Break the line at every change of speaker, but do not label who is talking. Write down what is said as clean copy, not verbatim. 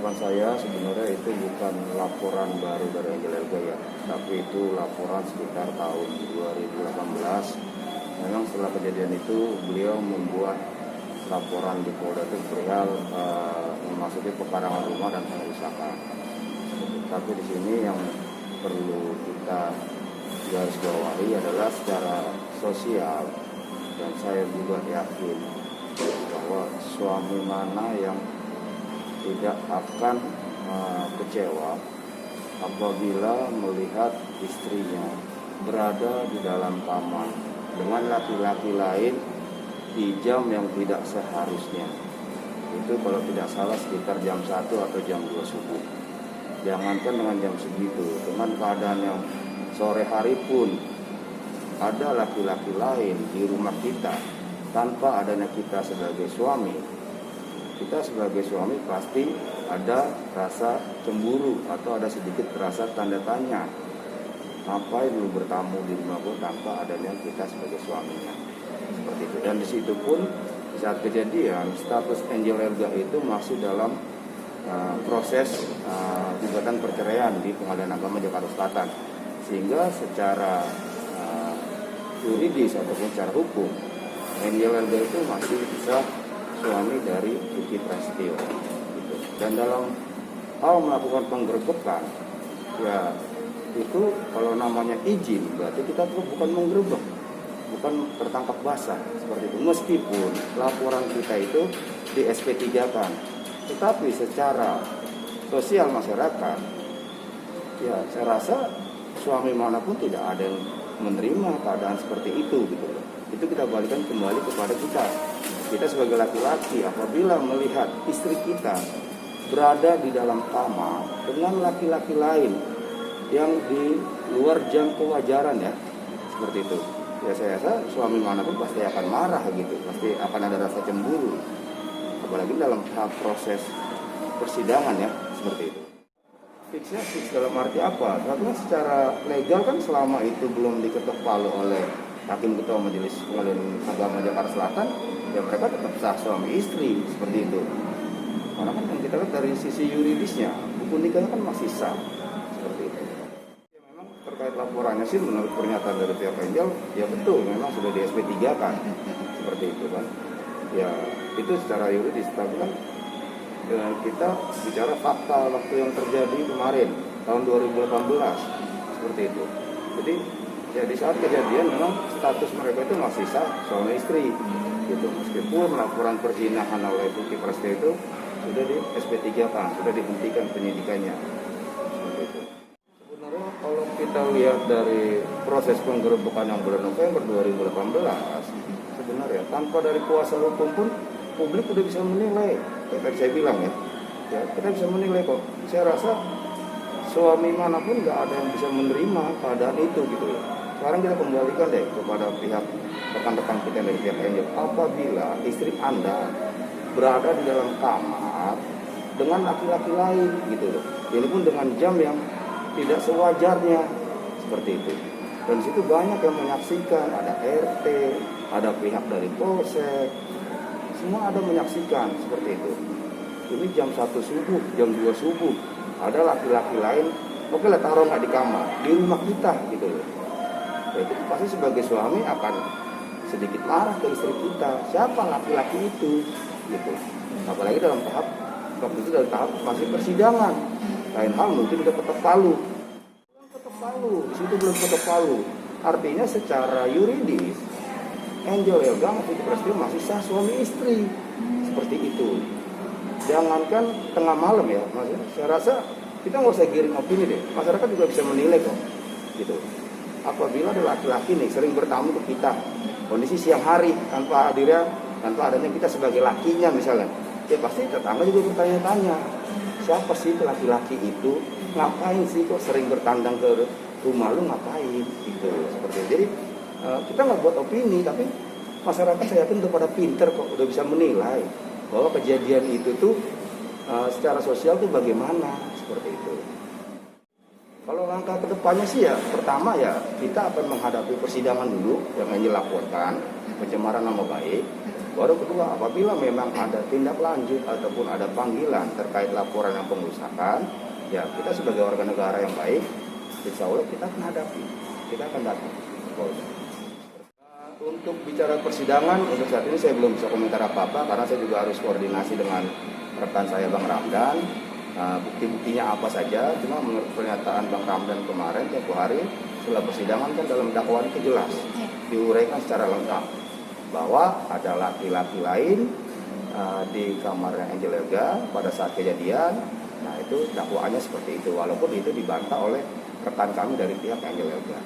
harapan saya sebenarnya itu bukan laporan baru dari Angel Elga ya, tapi itu laporan sekitar tahun 2018. Memang setelah kejadian itu beliau membuat laporan di Polda itu perihal memasuki pekarangan rumah dan pengerusakan. Tapi di sini yang perlu kita garis bawahi adalah secara sosial, dan saya juga yakin bahwa suami mana yang tidak akan kecewa apabila melihat istrinya berada di dalam kamar dengan laki-laki lain di jam yang tidak seharusnya. Itu kalau tidak salah sekitar jam 1 atau jam 2 subuh. Jangankan dengan jam segitu, dengan keadaan yang sore hari pun ada laki-laki lain di rumah kita tanpa adanya kita sebagai suami. Kita sebagai suami pasti ada rasa cemburu atau ada sedikit rasa tanda tanya. Ngapain lu bertamu di rumah gue tanpa adanya kita sebagai suaminya? Seperti itu. Dan di situ pun saat kejadian status Angel Elga itu masih dalam proses gugatan perceraian di Pengadilan Agama Jakarta Selatan, sehingga secara yuridis ataupun secara hukum Angel Elga itu masih bisa suami dari Kiki Prasetyo gitu. Dan dalam hal melakukan penggerebekan ya itu kalau namanya izin berarti kita tuh bukan menggerebek, bukan tertangkap basah seperti itu, meskipun laporan kita itu di SP3 kan, tetapi secara sosial masyarakat ya saya rasa suami manapun tidak ada yang menerima keadaan seperti itu gitu loh. Itu kita balikan kembali kepada kita sebagai laki-laki, apabila melihat istri kita berada di dalam kamar dengan laki-laki lain yang di luar jam kewajaran ya seperti itu, ya saya rasa suami manapun pasti akan marah gitu, pasti akan ada rasa cemburu, apalagi dalam tahap proses persidangan ya seperti itu. Fixnya fix dalam arti apa? Karena secara legal kan selama itu belum diketok palu oleh Hakim Ketua Majelis Pengadilan Agama Jakarta Selatan, ya mereka tetap sah suami istri seperti itu. Karena kan yang kita lihat dari sisi yuridisnya, buku nikahnya kan masih sah seperti itu. Ya, memang terkait laporannya sih menurut pernyataan dari pihak Angel, ya betul memang sudah di SP3 kan, seperti itu kan. Ya itu secara yuridis, tapi kan kita bicara fakta waktu yang terjadi kemarin tahun 2018 seperti itu. Jadi ya di saat kejadian memang status mereka itu masih sah suami istri gitu, meskipun laporan perzinahan oleh Kiki Prasetyo itu sudah di SP3 kan, sudah dihentikan penyidikannya seperti itu. Sebenarnya kalau kita lihat dari proses penggerebekan yang bulan November 2018, sebenarnya tanpa dari kuasa hukum pun publik udah bisa menilai. Kayak saya bilang ya kita bisa menilai kok. Saya rasa suami manapun nggak ada yang bisa menerima keadaan itu gitu loh. Sekarang kita kembalikan deh kepada pihak rekan-rekan kita dari pihak Angel. Apabila istri Anda berada di dalam kamar dengan laki-laki lain gitu loh, ini pun dengan jam yang tidak sewajarnya seperti itu. Dan situ banyak yang menyaksikan, ada RT, ada pihak dari Polsek, semua ada menyaksikan seperti itu. Ini jam 1 subuh, jam 2 subuh, ada laki-laki lain, oke lah taruh nggak di kamar, di rumah kita gitu loh. Ya, itu pasti sebagai suami akan sedikit marah ke istri kita, siapa laki-laki itu gitu. Apalagi dalam tahap waktu itu dalam tahap masih persidangan. Lain hal mungkin udah ketok palu. Di situ belum ketok palu. Artinya secara yuridis Angel Elga masih sah suami istri seperti itu. Jangankan tengah malam ya, maksudnya saya rasa kita nggak usah giring opini deh. Masyarakat juga bisa menilai kok, gitu. Apabila ada laki-laki nih sering bertamu ke kita, kondisi siang hari tanpa adanya kita sebagai lakinya misalnya, ya pasti tetangga juga bertanya-tanya, siapa sih itu laki-laki itu, ngapain sih kok sering bertandang ke rumah lu, ngapain gitu seperti itu. Jadi kita nggak buat opini, tapi masyarakat saya yakin udah pada pinter kok, udah bisa menilai bahwa kejadian itu tuh secara sosial tuh bagaimana seperti itu. Kalau langkah kedepannya sih ya, pertama ya kita akan menghadapi persidangan dulu yang Angel laporkan, pencemaran nama baik. Baru kedua, apabila memang ada tindak lanjut ataupun ada panggilan terkait laporan yang pengerusakan, ya kita sebagai warga negara yang baik, insya Allah kita akan hadapi, kita akan datang. Untuk bicara persidangan, untuk saat ini saya belum bisa komentar apa-apa karena saya juga harus koordinasi dengan rekan saya Bang Ramdan. Bukti-buktinya apa saja, cuma menurut pernyataan Bang Ramdan kemarin tempo hari setelah persidangan kan dalam dakwaan itu jelas diuraikan secara lengkap bahwa ada laki-laki lain di kamarnya Angel Elga pada saat kejadian. Nah itu dakwaannya seperti itu, walaupun itu dibantah oleh rekan kami dari pihak Angel Elga.